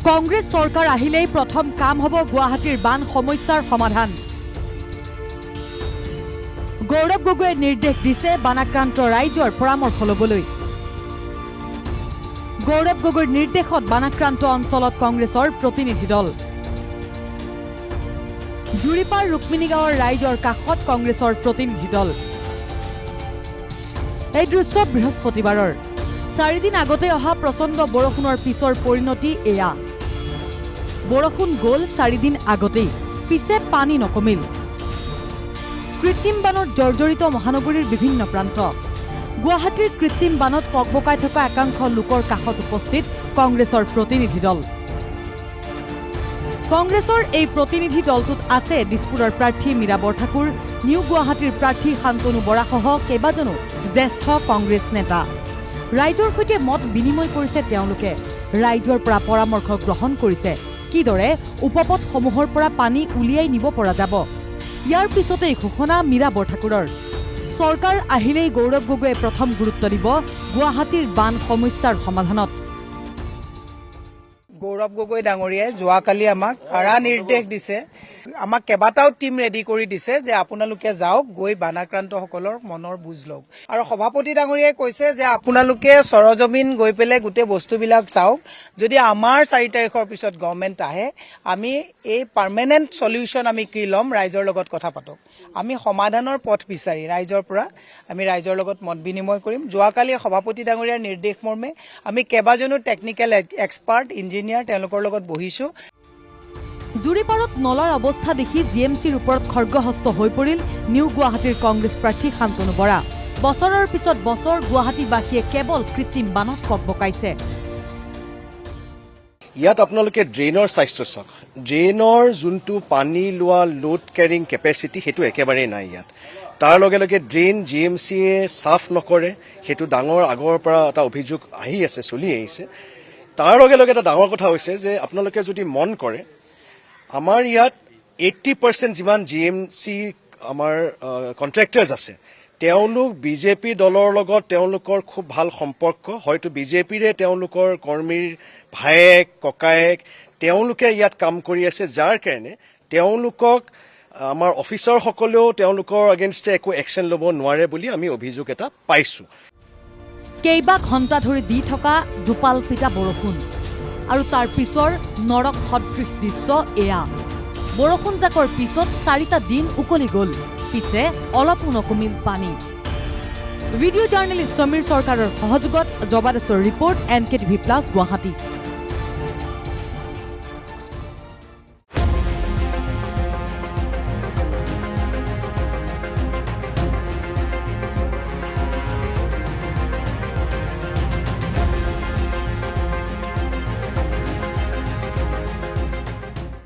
কংগ্ৰেছ চৰকাৰ আহিলেই প্ৰথম কাম হ'ব গুৱাহাটীৰ বান সমস্যাৰ সমাধান। গৌৰৱ গগৈয়ে নিৰ্দেশ দিছে বানাক্ৰান্ত ৰাইজৰ পৰামৰ্শ ল'বলৈ। গৌৰৱ গগৈৰ নিৰ্দেশত বানাক্ৰান্ত অঞ্চলত কংগ্ৰেছৰ প্ৰতিনিধি দল। জুৰিপাৰ ৰুক্মিণী গাঁৱৰ ৰাইজৰ কাষত কংগ্ৰেছৰ প্ৰতিনিধি দল। এই দৃশ্য বৃহস্পতিবাৰৰ 4 দিন আগতে অহা প্ৰচণ্ড বৰষুণৰ পিছৰ পৰিণতি এয়া। বৰষুণ গ'ল 4 দিন আগতেই, পিছে পানী নকমিল। কৃত্ৰিম বানত জৰ্জৰিত মহানগৰীৰ বিভিন্ন প্ৰান্ত। গুৱাহাটীৰ কৃত্ৰিম বানত ককবকাই থকা একাংশ লোকৰ কাষত উপস্থিত কংগ্ৰেছৰ প্ৰতিনিধি দল। কংগ্ৰেছৰ এই প্ৰতিনিধি দলটোত আছে দিছপুৰৰ প্ৰাৰ্থী মীৰা বৰঠাকুৰ, নিউ গুৱাহাটীৰ প্ৰাৰ্থী শান্তনু বৰাসহ কেইবাজনো জ্যেষ্ঠ কংগ্ৰেছ নেতা। ৰাইজৰ সৈতে মত বিনিময় কৰিছে তেওঁলোকে। ৰাইজৰ পৰা পৰামৰ্শ গ্ৰহণ কৰিছে কিদৰে উপপথসমূহৰ পৰা পানী উলিয়াই নিব পৰা যাব। ইয়াৰ পিছতেই ঘোষণা মীৰা বৰঠাকুৰৰ। চৰকাৰ আহিলেই গৌৰৱ গগৈয়ে প্ৰথম গুৰুত্ব দিব গুৱাহাটীৰ বান সমস্যাৰ সমাধানত। গৌৰৱ গগৈ ডাঙৰীয়াই যোৱাকালি আমাক কাৰা নিৰ্দেশ দিছে, আমাক কেইবাটাও টিম ৰেডি কৰি দিছে যে আপোনালোকে যাওক, গৈ বানাক্ৰান্তসকলৰ মনৰ বুজ লওক। আৰু সভাপতি ডাঙৰীয়াই কৈছে যে আপোনালোকে সৰজমিন গৈ পেলাই গোটেই বস্তুবিলাক চাওক। যদি আমাৰ 4 তাৰিখৰ পিছত গভৰ্ণমেণ্ট আহে, আমি এই পাৰ্মানেণ্ট সলিউশ্যন আমি কি ল'ম, ৰাইজৰ লগত কথা পাতক। আমি সমাধানৰ পথ বিচাৰি ৰাইজৰ পৰা আমি ৰাইজৰ লগত মত বিনিময় কৰিম। যোৱাকালি সভাপতি ডাঙৰীয়াৰ নিৰ্দেশ মৰ্মে আমি কেইবাজনো টেকনিকেল এক্সপাৰ্ট ইঞ্জিনিয়াৰ তেওঁলোকৰ লগত বহিছোঁ। জুৰিপাৰত নলাৰ অৱস্থা দেখি জিএমচিৰ ওপৰত খৰ্গহস্ত হৈ পৰিল নিউ গুৱাহাটীৰ কংগ্ৰেছ প্ৰাৰ্থী শান্তনু বৰা। বছৰৰ পিছত বছৰ গুৱাহাটীবাসীয়ে কেৱল কৃত্ৰিম বানত ককবকাইছে। ইয়াত আপোনালোকে ড্ৰেইনৰ চাইজটো চাওক। ড্ৰেইনৰ যোনটো পানী লোৱা লোড কেৰিং কেপাচিটি সেইটো একেবাৰেই নাই ইয়াত। তাৰ লগে লগে ড্ৰেইন জিএমচিয়ে চাফ নকৰে, সেইটো ডাঙৰ আগৰ পৰা এটা অভিযোগ আহি আছে, চলি আহিছে। তাৰ লগে লগে এটা ডাঙৰ কথা হৈছে যে আপোনালোকে যদি মন কৰে, আমাৰ ইয়াত 80% যিমান জিএমচি আমাৰ কণ্ট্ৰেক্টাৰ্ছ আছে, তেওঁলোক বিজেপি দলৰ লগত তেওঁলোকৰ খুব ভাল সম্পৰ্ক। হয়তো বিজেপিৰে তেওঁলোকৰ কৰ্মীৰ ভায়েক ককায়েক তেওঁলোকে ইয়াত কাম কৰি আছে, যাৰ কাৰণে তেওঁলোকক আমাৰ অফিচাৰসকলেও তেওঁলোকৰ এগেইনষ্টে একো একশ্যন ল'ব নোৱাৰে বুলি আমি অভিযোগ এটা পাইছোঁ। কেইবা ঘণ্টা ধৰি দি থকা দুপাল পিটা বৰষুণ আৰু তাৰ পিছৰ নৰক সদৃশ দৃশ্য এয়া। বৰষুণ জাকৰ পিছত 4টা দিন উকলি গ'ল, পিছে অলপো নকমিল পানী। ভিডিঅ' জাৰ্নেলিষ্ট সমীৰ চৰকাৰৰ সহযোগত জবাদেশৰ ৰিপৰ্ট NKTV+ গুৱাহাটী।